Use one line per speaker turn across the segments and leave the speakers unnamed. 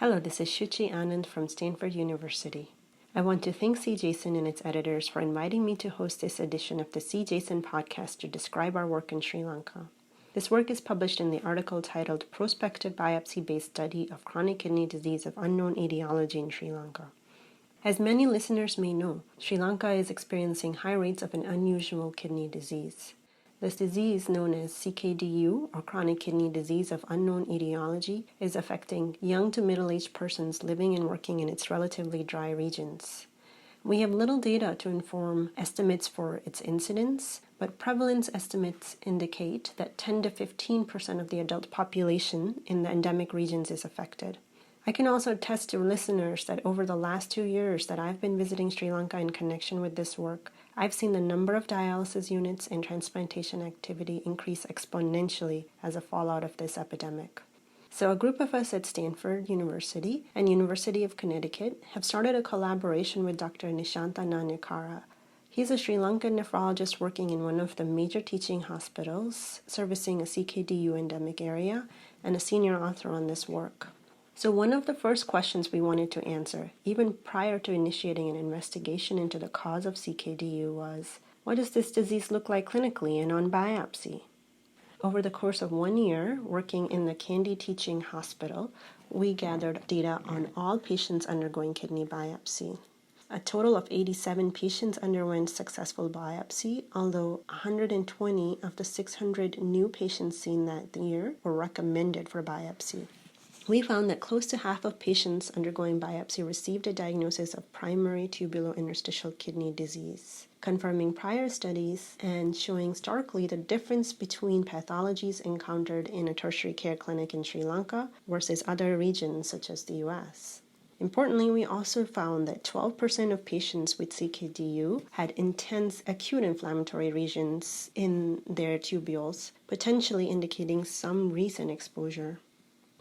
Hello, this is Shuchi Anand from Stanford University. I want to thank CJASN and its editors for inviting me to host this edition of the CJASN podcast to describe our work in Sri Lanka. This work is published in the article titled Prospective Biopsy-Based Study of Chronic Kidney Disease of Unknown Etiology in Sri Lanka. As many listeners may know, Sri Lanka is experiencing high rates of an unusual kidney disease. This disease, known as CKDU, or chronic kidney disease of unknown etiology, is affecting young to middle-aged persons living and working in its relatively dry regions. We have little data to inform estimates for its incidence, but prevalence estimates indicate that 10 to 15% of the adult population in the endemic regions is affected. I can also attest to listeners that over the last 2 years that I've been visiting Sri Lanka in connection with this work, I've seen the number of dialysis units and transplantation activity increase exponentially as a fallout of this epidemic. So a group of us at Stanford University and University of Connecticut have started a collaboration with Dr. Nishanta Nanyakara. He's a Sri Lankan nephrologist working in one of the major teaching hospitals, servicing a CKDU endemic area, and a senior author on this work. So one of the first questions we wanted to answer, even prior to initiating an investigation into the cause of CKDU, was, what does this disease look like clinically and on biopsy? Over the course of 1 year, working in the Kandy Teaching Hospital, we gathered data on all patients undergoing kidney biopsy. A total of 87 patients underwent successful biopsy, although 120 of the 600 new patients seen that year were recommended for biopsy. We found that close to half of patients undergoing biopsy received a diagnosis of primary tubulointerstitial kidney disease, confirming prior studies and showing starkly the difference between pathologies encountered in a tertiary care clinic in Sri Lanka versus other regions such as the US. Importantly, we also found that 12% of patients with CKDU had intense acute inflammatory regions in their tubules, potentially indicating some recent exposure.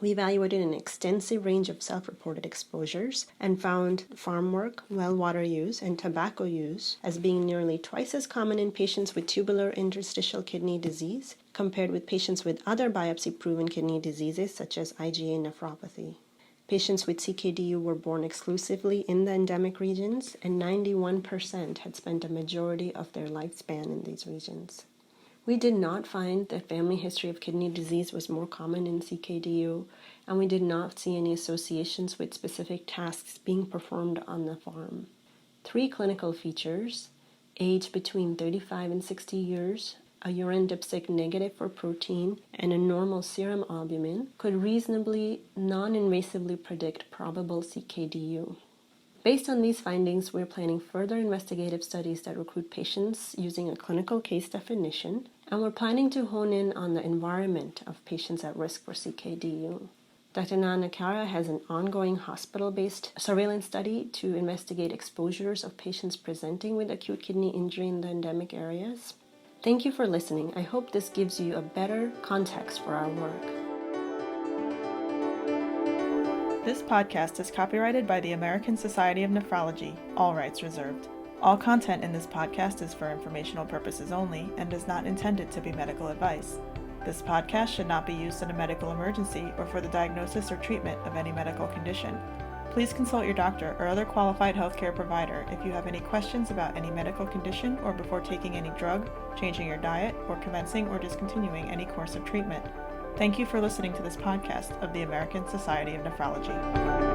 We evaluated an extensive range of self-reported exposures and found farm work, well water use, and tobacco use as being nearly twice as common in patients with tubular interstitial kidney disease compared with patients with other biopsy-proven kidney diseases such as IgA nephropathy. Patients with CKDU were born exclusively in the endemic regions, and 91% had spent a majority of their lifespan in these regions. We did not find that family history of kidney disease was more common in CKDU, and we did not see any associations with specific tasks being performed on the farm. 3 clinical features: age between 35 and 60 years, a urine dipstick negative for protein, and a normal serum albumin could reasonably, non-invasively predict probable CKDU. Based on these findings, we're planning further investigative studies that recruit patients using a clinical case definition, and we're planning to hone in on the environment of patients at risk for CKDU. Dr. Nanyakara has an ongoing hospital-based surveillance study to investigate exposures of patients presenting with acute kidney injury in the endemic areas. Thank you for listening. I hope this gives you a better context for our work.
This podcast is copyrighted by the American Society of Nephrology, all rights reserved. All content in this podcast is for informational purposes only and is not intended to be medical advice. This podcast should not be used in a medical emergency or for the diagnosis or treatment of any medical condition. Please consult your doctor or other qualified healthcare provider if you have any questions about any medical condition or before taking any drug, changing your diet, or commencing or discontinuing any course of treatment. Thank you for listening to this podcast of the American Society of Nephrology.